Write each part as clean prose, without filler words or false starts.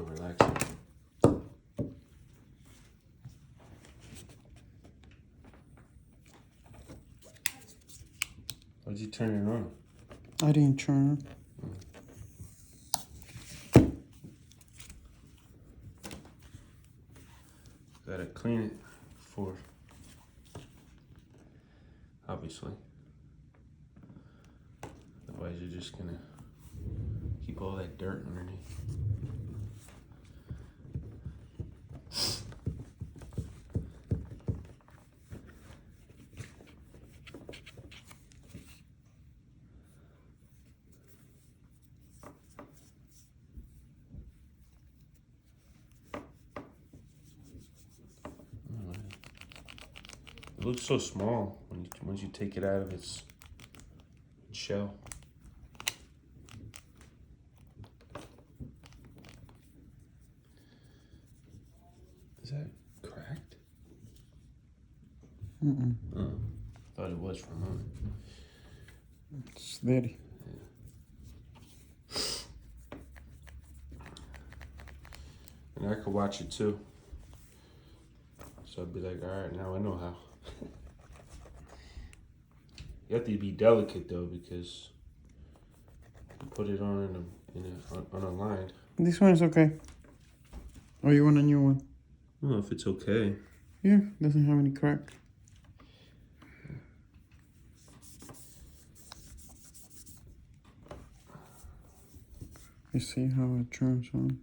So relaxing. Why'd you turn it on? I didn't turn it. Gotta clean it before, obviously. Otherwise you're just gonna keep all that dirt underneath. It looks so small once you take it out of its shell. Is that cracked? Mm-mm. Oh, thought it was for a moment. It's dirty. And I could watch it too. So I'd be like, all right, now I know how. You have to be delicate though, because you put it on unaligned. This one is okay. Or you want a new one? I don't know if it's okay. Yeah, doesn't have any crack. You see how it turns on?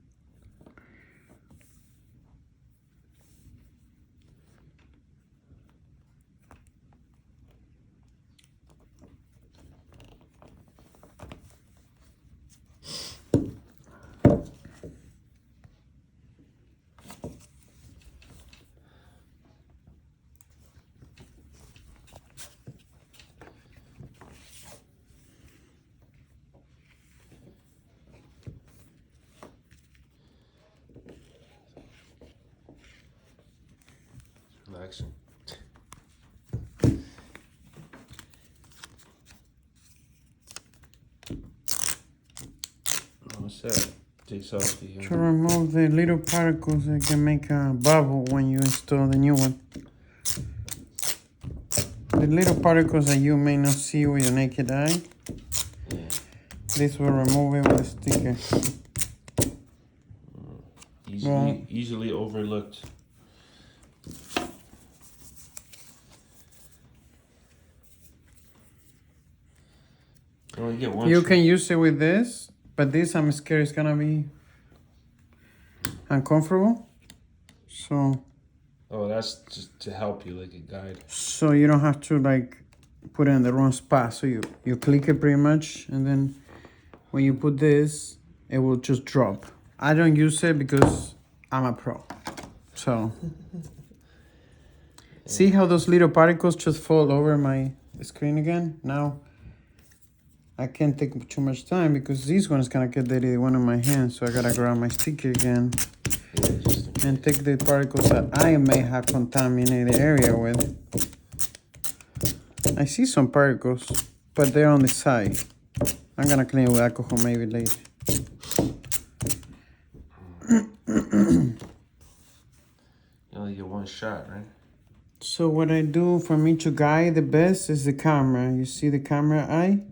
Relaxing. What's that? Takes off the. To remove the little particles that can make a bubble when you install the new one. The little particles that you may not see with your naked eye. Yeah. This will remove it with a sticker. Easily overlooked. You only get one. You can use it with this, but this I'm scared is gonna be uncomfortable. So. Oh, that's just to help you, like a guide. So you don't have to like put it in the wrong spot. So you click it pretty much, and then when you put this, it will just drop. I don't use it because I'm a pro. So see how those little particles just fall over my screen again? Now I can't take too much time because this one is gonna get dirty, one on my hand. So I gotta grab my sticker again. And take the particles that I may have contaminated the area with. I see some particles, but they're on the side. I'm gonna clean it with alcohol maybe later. You only get one shot, right? So what I do for me to guide the best is the camera. You see the camera eye?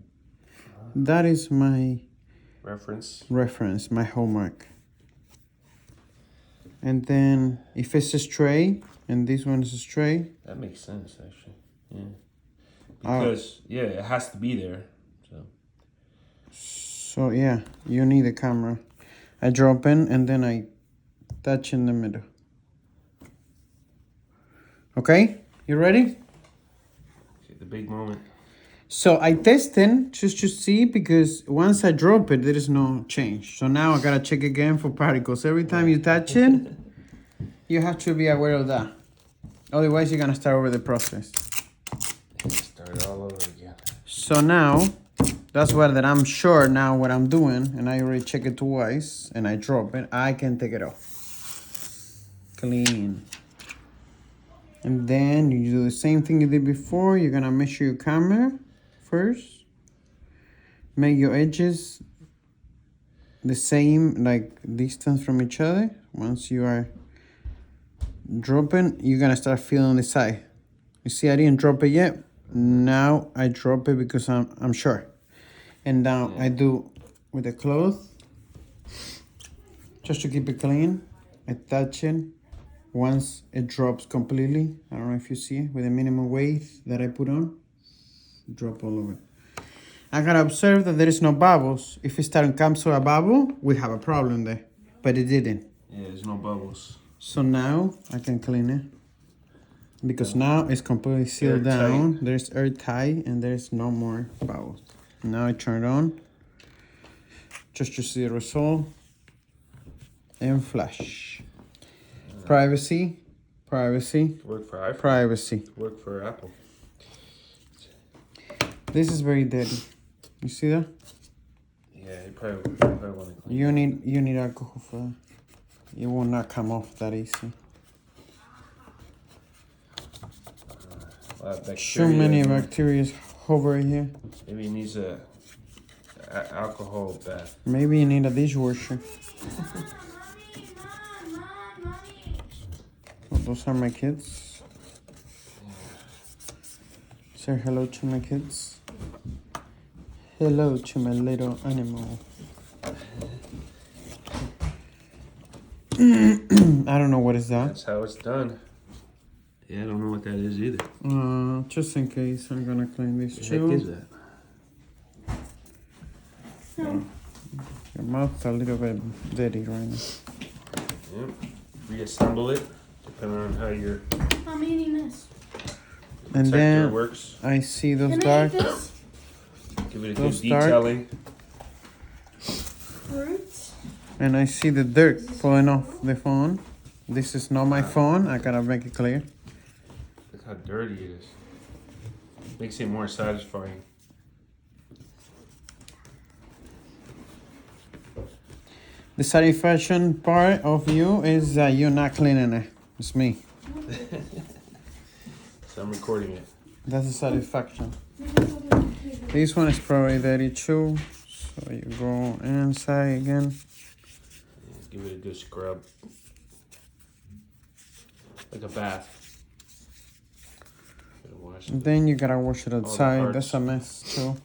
That is my reference, my homework. And then if it's a stray, and this one is a stray. That makes sense, actually. Yeah. Because, it has to be there. So yeah, you need a camera. I drop in and then I touch in the middle. Okay, you ready? Okay, the big moment. So I tested just to see, because once I drop it, there is no change. So now I gotta check again for particles. Every time you touch it, you have to be aware of that. Otherwise, you're gonna start over the process. Start all over again. So now, that's why that I'm sure now what I'm doing, and I already check it twice, and I drop it, I can take it off. Clean. And then you do the same thing you did before. You're gonna measure your camera first. Make your edges the same like distance from each other. Once you are dropping, you're gonna start feeling the side. You see, I didn't drop it yet. Now I drop it because I'm sure. And now I do with the cloth, just to keep it clean. I touch it. Once it drops completely, I don't know if you see it, with the minimum weight that I put on, drop all of it. I gotta observe that there is no bubbles. If it starting comes to a bubble, we have a problem there, but it didn't. Yeah, there's no bubbles. So now I can clean it because now it's completely sealed down. There's airtight and there's no more bubbles. Now I turn it on just to see the result and flash. Privacy, privacy, Work for iPhone. privacy. Work for Apple. This is very dirty. You see that? Yeah, you probably want to clean. You need alcohol for that. It will not come off that easy. So many bacteria over here. Maybe it needs a alcohol bath. Maybe you need a dishwasher. Oh, those are my kids. Say hello to my kids. Hello to my little animal. I don't know what is that. That's how it's done. Yeah, I don't know what that is either. Just in case, I'm gonna clean this What the heck is that? Your mouth's a little bit dirty right now. Yep. Reassemble it, depending on how your I'm eating this. And sector then works. I see those Can I dark. eat this? Give it a good those dark- detailing. Fruits? And I see the dirt falling off the phone. This is not my phone. I gotta make it clear. Look how dirty it is. Makes it more satisfying. The satisfaction part of you is that you're not cleaning it. It's me. So I'm recording it. That's the satisfaction. This one is probably dirty too. So you go inside again. Give it a good scrub. Like a bath. Gotta wash it. Then you gotta wash it outside. parts. That's a mess too.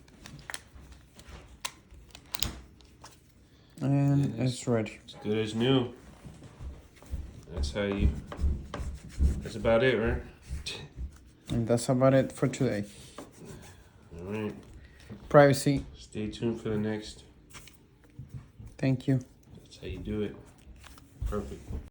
And Yes. it's ready. As good as new. That's how you. That's about it, right? And that's about it for today. All right. Privacy. Stay tuned for the next. Thank you. That's how you do it. Perfect.